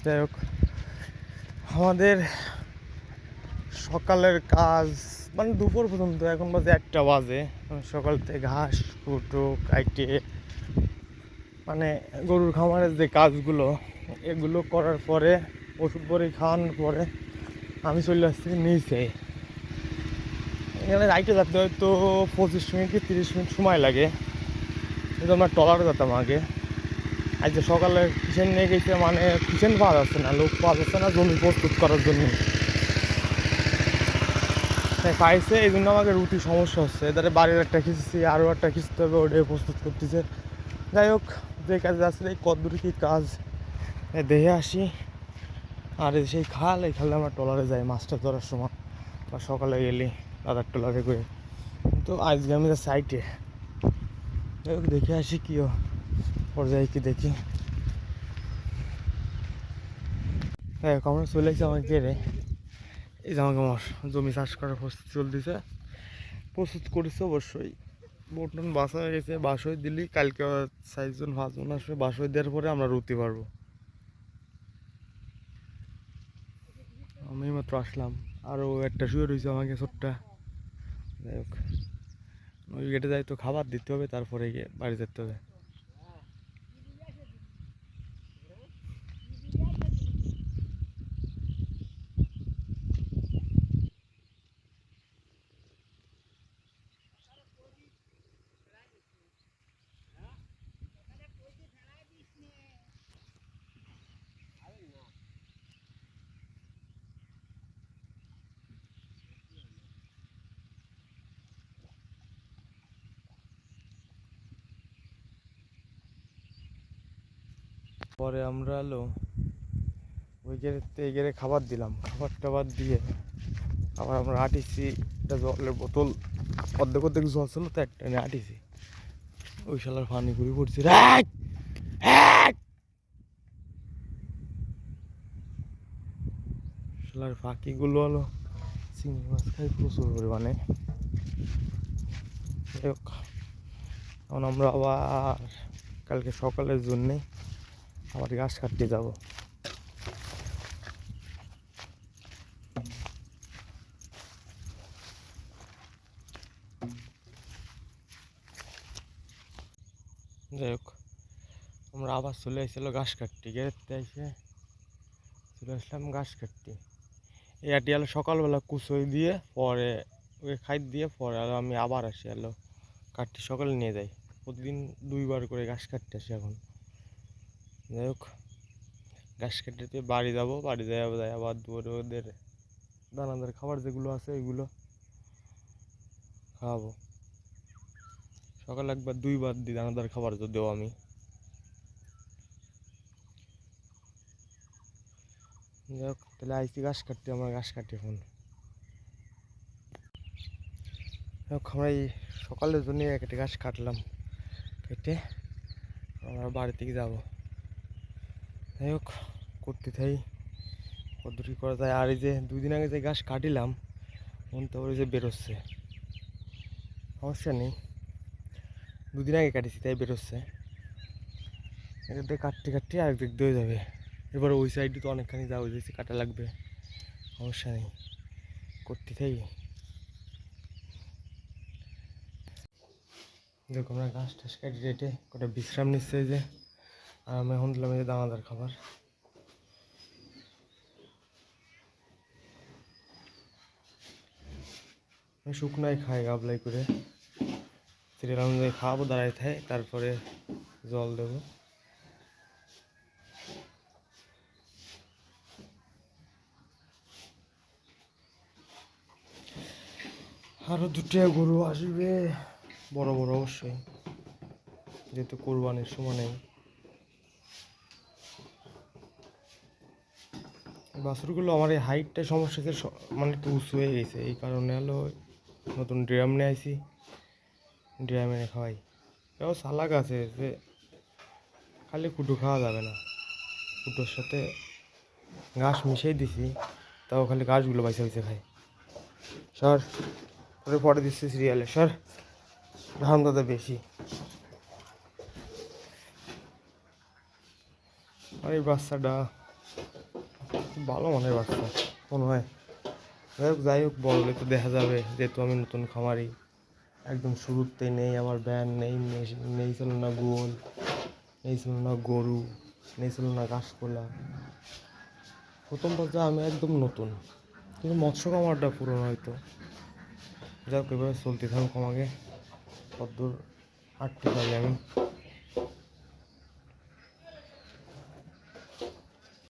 যাই হোক, আমাদের সকালের কাজ মানে দুপুর পর্যন্ত, এখন বাজে 1টা বাজে। সকাল থেকে ঘাস কুটো কাইটে মানে গরুর খামারের যে কাজগুলো এগুলো করার পরে, ওষুধ পরে খাওয়ানোর পরে আমি চলে আসছি নিচে। এখানে রাইটে যেতে হয়তো 25 মিনিট কি 30 মিনিট সময় লাগে। কিন্তু আমরা ট্রলারে যেতাম আগে। আজ যে সকালে কিচেন নিয়ে গেছে, মানে কিচেন পাওয়া যাচ্ছে না, লোক পাওয়া যাচ্ছে না জমি প্রস্তুত করার জন্য। তাই পাইছে, এই জন্য আমাকে রুটি সমস্যা হচ্ছে। এদারে বাড়ির একটা খিচেছি, আরও একটা খিচতে হবে, ওটাই প্রস্তুত করতেছে। যাই হোক, যে কাজে আসলে এই কদ্দূর কি কাজ দেখে আসি। আর সেই খাল, এই খালে আমরা ট্রলারে যাই মাছটা ধরার সময়, বা সকালে গেলি দাদার ট্রলারে করে। কিন্তু আজকে আমি সাইটে, যাই হোক দেখে আসি কি পর্যায়ে কি দেখি। হ্যাঁ, আমরা চলে এসেছি আমার গেড়ে। এই যে আমাকে আমার জমি চাষ করার প্রস্তুতি চলতেছে, প্রস্তুত করেছে অবশ্যই। বটন বাসা হয়ে গেছে, বাসই দিলি কালকে 4জন 5জন আসবে, বাসই দেওয়ার পরে আমরা রুটি পারবো। আমি মাত্র আসলাম, আরও একটা শুয়ে রয়েছে আমাকে ছোট্টা। যাই হোক, ওই গেটে যাই তো খাবার দিতে হবে, তারপরে গিয়ে বাড়ি যেতে হবে। পরে আমরা এলো ওই গেড়েতে, এই গেড়ে খাবার দিলাম, খাবার টাবার দিয়ে আবার আমরা আটিছি। একটা জলের বোতল অর্ধেক অর্ধেক জল ছিল তো, একটা নিয়ে আটিছি। ওই শালার পানি ঘুরে পড়ছি। শালার পাখিগুলো হলো চিংড়ি মাছ খাই প্রচুর পরিমাণে। যাই হোক, এখন আমরা আবার কালকে সকালের জন্যে আবার ঘাস কাটতে যাব। যাই হোক, আমরা আবার চলে আসছিল ঘাস কাটতে, গেড়েতে এসে চলে আসলাম ঘাস কাটতে। এই আটি আলো সকালবেলা কুচই দিয়ে পরে ওকে খাই দিয়ে পরে আলো আমি আবার আসি, আলো কাটতে সকালে নিয়ে যাই। প্রতিদিন 2বার করে ঘাস কাটতে আসি এখন। যাই হোক, ঘাস কাটতে বাড়ি যাবো, বাড়ি যাই আবার দুপুরে ওদের দানাদার খাবার যেগুলো আছে ওইগুলো খাওয়াবো। সকালে একবার 2বার দিই দানাদার খাবার তো দেবো আমি। যাই হোক, তাহলে আইসি ঘাস কাটতে, আমরা ঘাস কাটি এখন। যাই হোক, আমরা এই সকালের জন্য একটা ঘাস কাটলাম, কেটে আমরা বাড়ি থেকে যাবো। যাই হোক, করতে থাই কতটুকু করা যায়। আর এই যে 2 দিন আগে যে ঘাস কাটিলাম, মনটা ওই যে বেরোচ্ছে, সমস্যা নেই। 2 দিন আগে কাটিছি তাই বেরোচ্ছে। এটা দিয়ে কাটতে কাটতে আরেক দিক দিয়ে যাবে। এবার ওই সাইডে তো অনেকখানি যাওয়া হয়েছে, কাটা লাগবে, সমস্যা নেই, করতে থাই। দেখো, আমরা ঘাস টাস কাটি রেটে কটা বিশ্রাম নিচ্ছে যে। আর আমি এখন দিলাম এই যে দানাদার খাবার। শুকনাই খাই গাবলাই করে, সিরিয়াল অনুযায়ী খাওয়াবো, দাঁড়াই থাই, তারপরে জল দেবো। আরও 2টা গরু আসবে, বড় বড় অবশ্যই, যেহেতু কোরবানির সময় নেই। বাছুরগুলো আমার এই হাইটটা সমস্যা হচ্ছে, মানে একটু উঁচু হয়ে গেছে, এই কারণে হলো নতুন ড্রাম নিয়ে আসি, ড্রামে খাওয়াই। এও সালাক আছে যে খালি কুটো খাওয়া যাবে না, কুটোর সাথে ঘাস মিশিয়ে দিছি, তাও খালি ঘাসগুলো বাইসে বাইসে খায়। সর, পরে দিচ্ছি সিরিয়ালে, সর, ধান দাদা বেশি। আর এই বাচ্চাটা খুব ভালো মানের বাচ্চা মনে হয়। যাই হোক বড় হলে তো দেখা যাবে, যেহেতু আমি নতুন খামারি, একদম শুরুতেই নেই আমার ব্যান, নেই ছিল না গোল, নেই ছিল না গরু, নেই ছিল না কাঁচকলা। প্রথম পর্যায়ে আমি একদম নতুন, কিন্তু মৎস্য খামারটা পুরনো হয়তো। যাক, এভাবে চলতে থাকুক আমাকে, কতদূর আটতে পারি আমি।